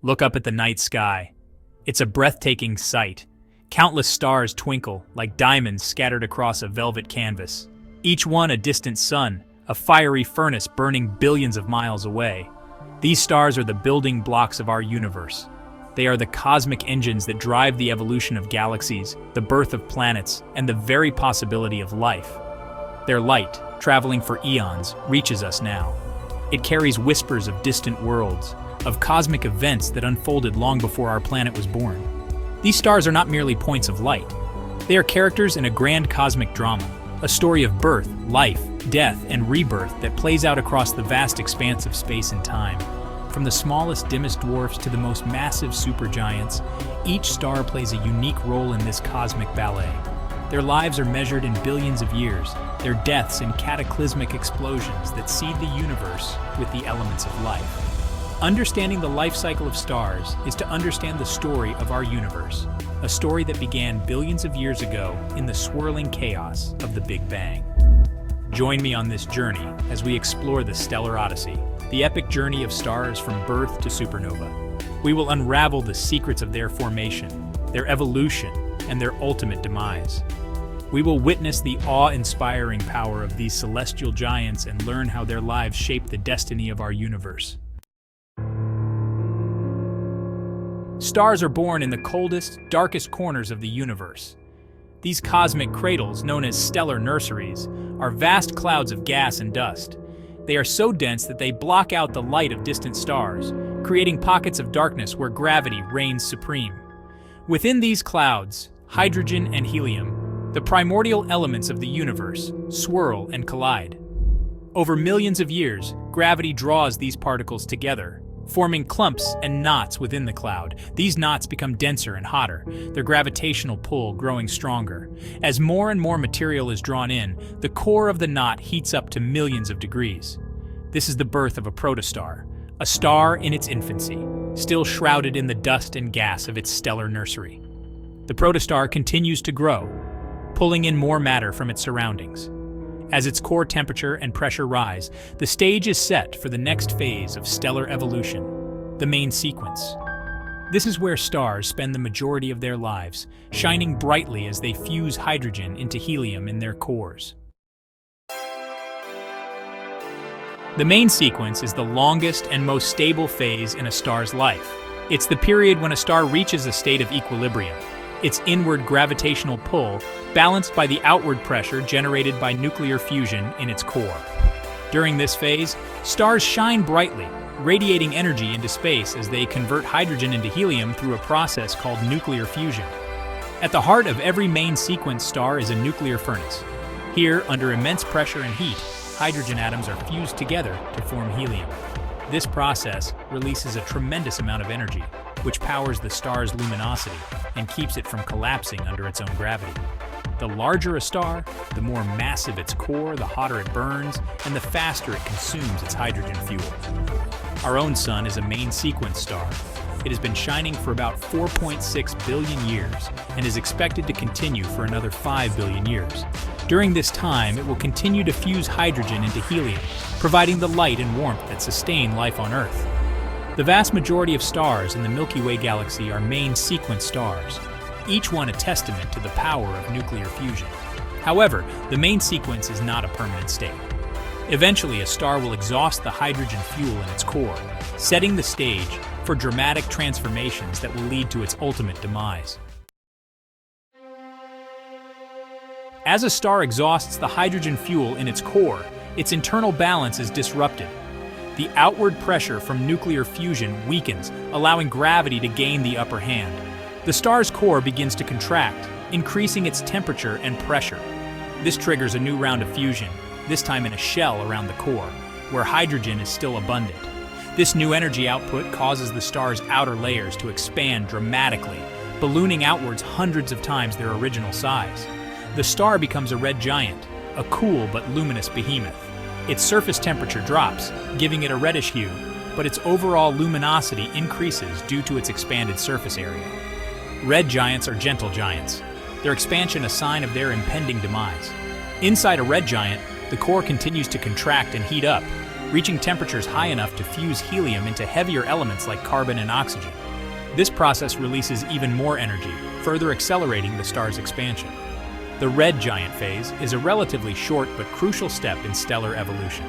Look up at the night sky. It's a breathtaking sight. Countless stars twinkle like diamonds scattered across a velvet canvas. Each one a distant sun, a fiery furnace burning billions of miles away. These stars are the building blocks of our universe. They are the cosmic engines that drive the evolution of galaxies, the birth of planets, and the very possibility of life. Their light, traveling for eons, reaches us now. It carries whispers of distant worlds, of cosmic events that unfolded long before our planet was born. These stars are not merely points of light. They are characters in a grand cosmic drama, a story of birth, life, death, and rebirth that plays out across the vast expanse of space and time. From the smallest, dimmest dwarfs to the most massive supergiants, each star plays a unique role in this cosmic ballet. Their lives are measured in billions of years, their deaths in cataclysmic explosions that seed the universe with the elements of life. Understanding the life cycle of stars is to understand the story of our universe, a story that began billions of years ago in the swirling chaos of the Big Bang. Join me on this journey as we explore the stellar Odyssey, the epic journey of stars from birth to supernova. We will unravel the secrets of their formation, their evolution, and their ultimate demise. We will witness the awe-inspiring power of these celestial giants and learn how their lives shape the destiny of our universe. Stars are born in the coldest, darkest corners of the universe. These cosmic cradles, known as stellar nurseries, are vast clouds of gas and dust. They are so dense that they block out the light of distant stars, creating pockets of darkness where gravity reigns supreme. Within these clouds, hydrogen and helium, the primordial elements of the universe, swirl and collide. Over millions of years, gravity draws these particles together, forming clumps and knots within the cloud. These knots become denser and hotter, their gravitational pull growing stronger. As more and more material is drawn in, the core of the knot heats up to millions of degrees. This is the birth of a protostar, a star in its infancy, still shrouded in the dust and gas of its stellar nursery. The protostar continues to grow, pulling in more matter from its surroundings. As its core temperature and pressure rise, the stage is set for the next phase of stellar evolution, the main sequence. This is where stars spend the majority of their lives, shining brightly as they fuse hydrogen into helium in their cores. The main sequence is the longest and most stable phase in a star's life. It's the period when a star reaches a state of equilibrium, its inward gravitational pull balanced by the outward pressure generated by nuclear fusion in its core. During this phase, stars shine brightly, radiating energy into space as they convert hydrogen into helium through a process called nuclear fusion. At the heart of every main sequence star is a nuclear furnace. Here, under immense pressure and heat, hydrogen atoms are fused together to form helium. This process releases a tremendous amount of energy, which powers the star's luminosity and keeps it from collapsing under its own gravity. The larger a star, the more massive its core, the hotter it burns, and the faster it consumes its hydrogen fuel. Our own sun is a main sequence star. It has been shining for about 4.6 billion years and is expected to continue for another 5 billion years. During this time, it will continue to fuse hydrogen into helium, providing the light and warmth that sustain life on Earth. The vast majority of stars in the Milky Way galaxy are main sequence stars, each one a testament to the power of nuclear fusion. However, the main sequence is not a permanent state. Eventually, a star will exhaust the hydrogen fuel in its core, setting the stage for dramatic transformations that will lead to its ultimate demise. As a star exhausts the hydrogen fuel in its core, its internal balance is disrupted. The outward pressure from nuclear fusion weakens, allowing gravity to gain the upper hand. The star's core begins to contract, increasing its temperature and pressure. This triggers a new round of fusion, this time in a shell around the core, where hydrogen is still abundant. This new energy output causes the star's outer layers to expand dramatically, ballooning outwards hundreds of times their original size. The star becomes a red giant, a cool but luminous behemoth. Its surface temperature drops, giving it a reddish hue, but its overall luminosity increases due to its expanded surface area. Red giants are gentle giants, their expansion a sign of their impending demise. Inside a red giant, the core continues to contract and heat up, reaching temperatures high enough to fuse helium into heavier elements like carbon and oxygen. This process releases even more energy, further accelerating the star's expansion. The red giant phase is a relatively short but crucial step in stellar evolution,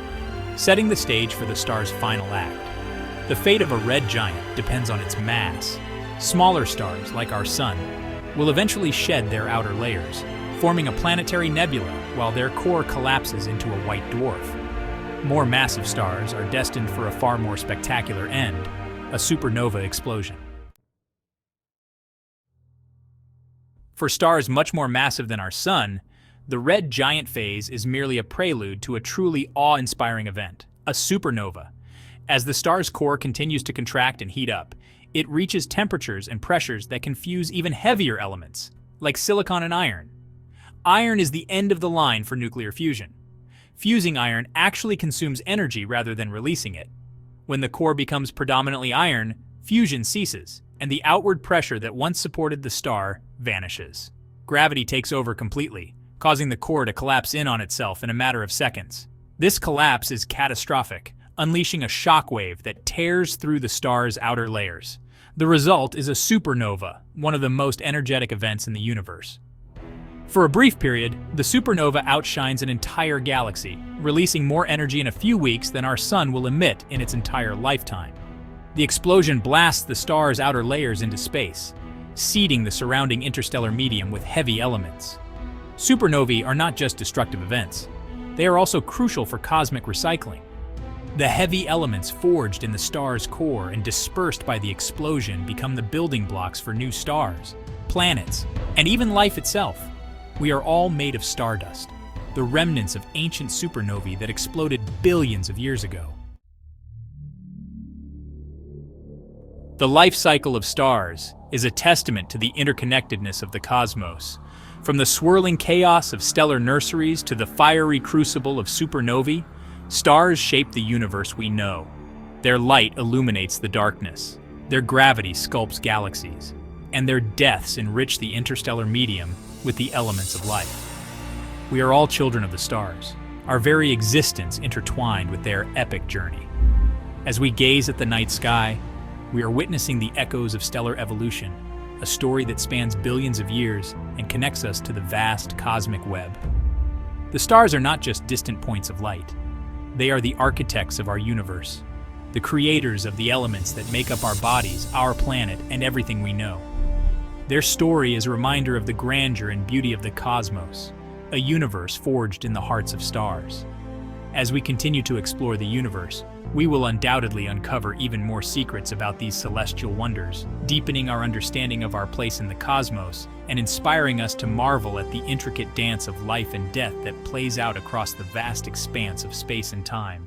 setting the stage for the star's final act. The fate of a red giant depends on its mass. Smaller stars, like our Sun, will eventually shed their outer layers, forming a planetary nebula while their core collapses into a white dwarf. More massive stars are destined for a far more spectacular end, a supernova explosion. For stars much more massive than our Sun, the red giant phase is merely a prelude to a truly awe-inspiring event, a supernova. As the star's core continues to contract and heat up, it reaches temperatures and pressures that can fuse even heavier elements, like silicon and iron. Iron is the end of the line for nuclear fusion. Fusing iron actually consumes energy rather than releasing it. When the core becomes predominantly iron, fusion ceases, and the outward pressure that once supported the star vanishes. Gravity takes over completely, causing the core to collapse in on itself in a matter of seconds. This collapse is catastrophic, unleashing a shockwave that tears through the star's outer layers. The result is a supernova, one of the most energetic events in the universe. For a brief period, the supernova outshines an entire galaxy, releasing more energy in a few weeks than our Sun will emit in its entire lifetime. The explosion blasts the star's outer layers into space, seeding the surrounding interstellar medium with heavy elements. Supernovae are not just destructive events. They are also crucial for cosmic recycling. The heavy elements forged in the star's core and dispersed by the explosion become the building blocks for new stars, planets, and even life itself. We are all made of stardust, the remnants of ancient supernovae that exploded billions of years ago. The life cycle of stars is a testament to the interconnectedness of the cosmos. From the swirling chaos of stellar nurseries to the fiery crucible of supernovae, stars shape the universe we know. Their light illuminates the darkness, their gravity sculpts galaxies, and their deaths enrich the interstellar medium with the elements of life. We are all children of the stars, our very existence intertwined with their epic journey. As we gaze at the night sky, we are witnessing the echoes of stellar evolution, a story that spans billions of years and connects us to the vast cosmic web. The stars are not just distant points of light. They are the architects of our universe, the creators of the elements that make up our bodies, our planet, and everything we know. Their story is a reminder of the grandeur and beauty of the cosmos, a universe forged in the hearts of stars. As we continue to explore the universe, we will undoubtedly uncover even more secrets about these celestial wonders, deepening our understanding of our place in the cosmos and inspiring us to marvel at the intricate dance of life and death that plays out across the vast expanse of space and time.